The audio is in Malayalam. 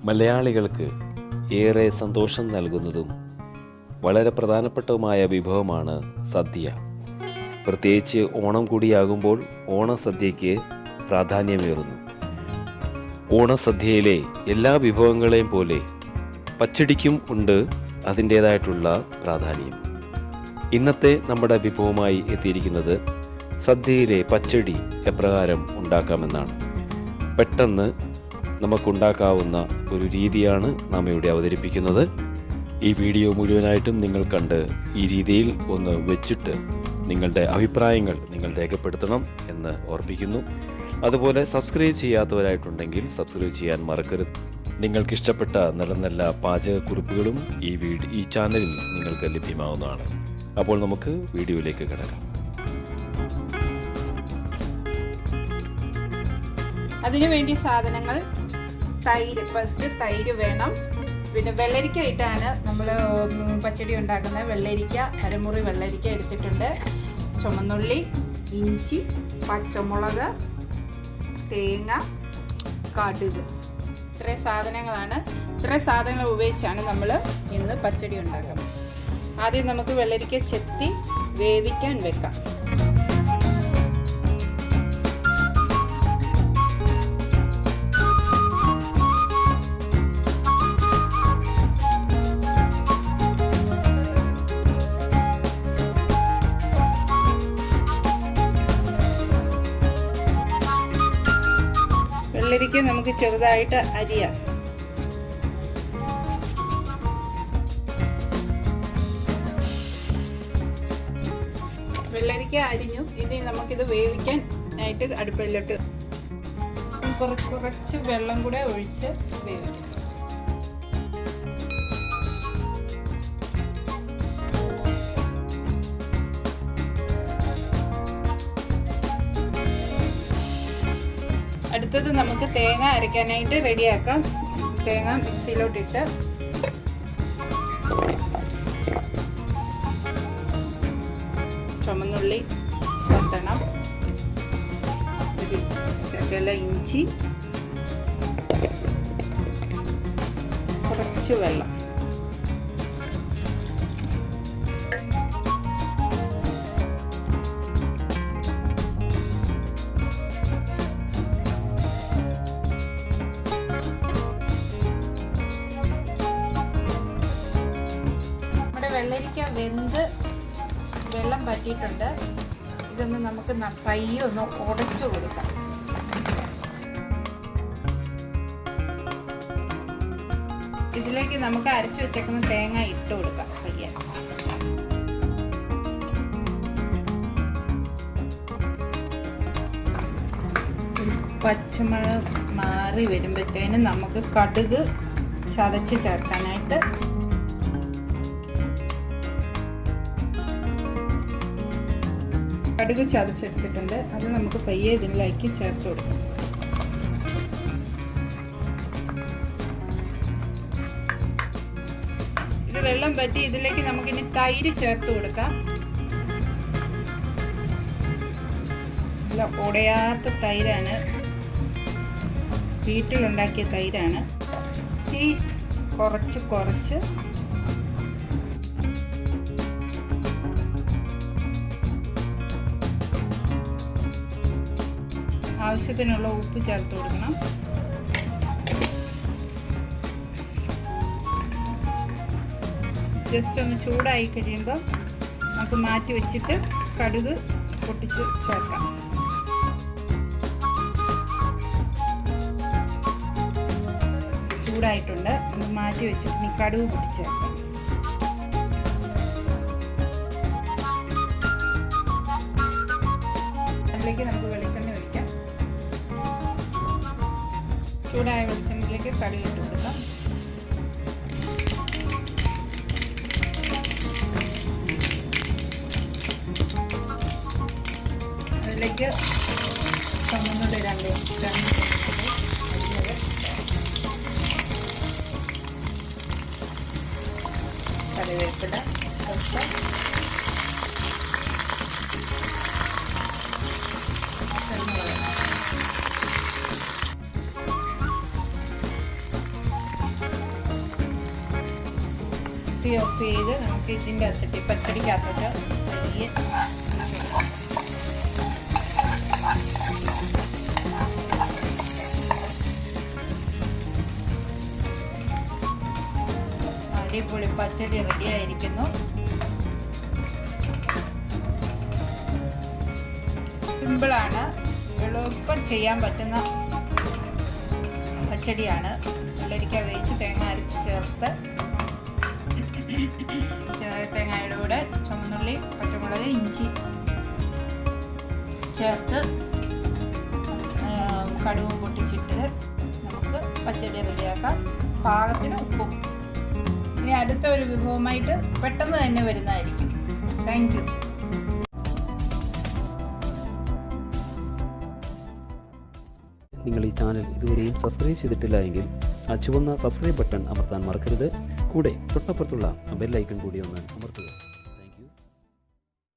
മലയാളികൾക്ക് ഏറെ സന്തോഷം നൽകുന്നതും വളരെ പ്രധാനപ്പെട്ടതുമായ വിഭവമാണ് സദ്യ. പ്രത്യേകിച്ച് ഓണം കൂടിയാകുമ്പോൾ ഓണസദ്യയ്ക്ക് പ്രാധാന്യമേറുന്നു. ഓണസദ്യയിലെ എല്ലാ വിഭവങ്ങളെയും പോലെ പച്ചടിക്കും ഉണ്ട് അതിൻ്റേതായിട്ടുള്ള പ്രാധാന്യം. ഇന്നത്തെ നമ്മുടെ വിഭവമായി എത്തിയിരിക്കുന്നത് സദ്യയിലെ പച്ചടി എപ്രകാരം ഉണ്ടാക്കാമെന്നാണ്. പെട്ടെന്ന് നമുക്കുണ്ടാക്കാവുന്ന ഒരു രീതിയാണ് നാം ഇവിടെ അവതരിപ്പിക്കുന്നത്. ഈ വീഡിയോ മുഴുവനായിട്ടും നിങ്ങൾ കണ്ട് ഈ രീതിയിൽ ഒന്ന് വെച്ചിട്ട് നിങ്ങളുടെ അഭിപ്രായങ്ങൾ നിങ്ങൾ രേഖപ്പെടുത്തണം എന്ന് ഓർപ്പിക്കുന്നു. അതുപോലെ സബ്സ്ക്രൈബ് ചെയ്യാത്തവരായിട്ടുണ്ടെങ്കിൽ സബ്സ്ക്രൈബ് ചെയ്യാൻ മറക്കരുത്. നിങ്ങൾക്കിഷ്ടപ്പെട്ട നല്ല നല്ല പാചകക്കുറിപ്പുകളും ഈ ചാനലിൽ നിങ്ങൾക്ക് ലഭ്യമാവുന്നതാണ്. അപ്പോൾ നമുക്ക് വീഡിയോയിലേക്ക് കിടക്കാം. അതിനുവേണ്ടി സാധനങ്ങൾ: തൈര്. ഫസ്റ്റ് തൈര് വേണം. പിന്നെ വെള്ളരിക്ക ഇട്ടാണ് നമ്മൾ പച്ചടി ഉണ്ടാക്കുന്നത്. വെള്ളരിക്ക, അരമുറി വെള്ളരിക്ക എടുത്തിട്ടുണ്ട്. ചുമന്നുള്ളി, ഇഞ്ചി, പച്ചമുളക്, തേങ്ങ, കടുക്. ഇത്രയും സാധനങ്ങളാണ്. ഇത്രയും സാധനങ്ങൾ ഉപയോഗിച്ചാണ് നമ്മൾ ഇന്ന് പച്ചടി ഉണ്ടാക്കുന്നത്. ആദ്യം നമുക്ക് വെള്ളരിക്ക ചെത്തി വേവിക്കാൻ വെക്കാം. വെള്ളരിക്ക നമുക്ക് ചെറുതായിട്ട് അരിയാം. വെള്ളരിക്ക അരിഞ്ഞു. ഇനി നമുക്കിത് വേവിക്കാൻ ആയിട്ട് അടുപ്പിലോട്ട് കുറച്ച് വെള്ളം കൂടെ ഒഴിച്ച് വേവിക്കാം. അടുത്തത് നമുക്ക് തേങ്ങ അരയ്ക്കാനായിട്ട് റെഡിയാക്കാം. തേങ്ങ മിക്സിയിലോട്ടിട്ട് ചുമന്നുള്ളി പത്തണം, ഒരു ശകല ഇഞ്ചി, കുറച്ച് വെള്ളം. വെള്ളരിക്ക വെന്ത് വെള്ളം പറ്റിയിട്ടുണ്ട്. ഇതൊന്ന് നമുക്ക് പയ്യെ ഒന്ന് ഉടച്ചു കൊടുക്കാം. ഇതിലേക്ക് നമുക്ക് അരച്ചു വെച്ചേക്കുന്ന തേങ്ങ ഇട്ട് കൊടുക്കാം പയ്യെ. പച്ചമുളക് മാറി വരുമ്പോഴത്തേനും നമുക്ക് കടുക് ചതച്ച് ചേർക്കാനായിട്ട് കടുക് ചതച്ചെടുത്തിട്ടുണ്ട്. അത് നമുക്ക് പയ്യെ ഇതിലേക്ക് ചേർത്ത് കൊടുക്കാം. ഇത് വെള്ളം പറ്റി ഇതിലേക്ക് നമുക്കിനി തൈര് ചേർത്ത് കൊടുക്കാം. നല്ല ഉടയാത്ത തൈരാണ്, വീട്ടിലുണ്ടാക്കിയ തൈരാണ്. തീ കുറച്ച് ആവശ്യത്തിനുള്ള ഉപ്പ് ചേർത്ത് കൊടുക്കണം. ജസ്റ്റ് ഒന്ന് ചൂടായി കഴിയുമ്പോൾ നമുക്ക് മാറ്റി വെച്ചിട്ട് കടുക് പൊട്ടിച്ച് ചേർക്കാം. ചൂടായിട്ടുണ്ട്. ഒന്ന് മാറ്റി വെച്ചിട്ട് ഇനി കടുക് പൊട്ടിച്ച് ചേർക്കാം. അതിലേക്ക് നമുക്ക് വെളിച്ചെണ്ണ ഒഴിക്കാം. ചൂടായ വെളിച്ചെണ്ണയിലേക്ക് കടുക് ഇട്ട് കൊടുക്കാം. അതിലേക്ക് ചുമന്നുള്ളി രണ്ട് കറിവേപ്പില, തീ ഓഫ് ചെയ്ത് നമുക്ക് ഇതിൻ്റെ അകത്തിട്ട് പച്ചടിക്കകത്തോട്ട് വലിയ അടിപൊളി പച്ചടി റെഡി ആയിരിക്കുന്നു. സിമ്പിളാണ്, എളുപ്പം ചെയ്യാൻ പറ്റുന്ന പച്ചടിയാണ്. വെള്ളരിക്ക വേവിച്ച് തേങ്ങ അരച്ച് ചേർത്ത് തേങ്ങയുടെ കൂടെ ചുവന്നുള്ളി, പച്ചമുളക്, ഇഞ്ചി ചേർത്ത് കടുകും പൊട്ടിച്ചിട്ട് നമുക്ക് പച്ചടി റെഡിയാക്കാം. പാകത്തിന് ഉപ്പും. ഇനി അടുത്ത ഒരു വിഭവമായിട്ട് പെട്ടെന്ന് തന്നെ വരുന്നതായിരിക്കും. Thank you. നിങ്ങൾ ഈ ചാനൽ ഇതുവരെയും സബ്സ്ക്രൈബ് ചെയ്തിട്ടില്ല എങ്കിൽ ആ ചുവന്ന സബ്സ്ക്രൈബ് ബട്ടൺ അമർത്താൻ മറക്കരുത്. കൂടെ തൊട്ടപ്പുറത്തുള്ള ബെൽ ഐക്കൺ കൂടി ഒന്ന് അമർത്തുക.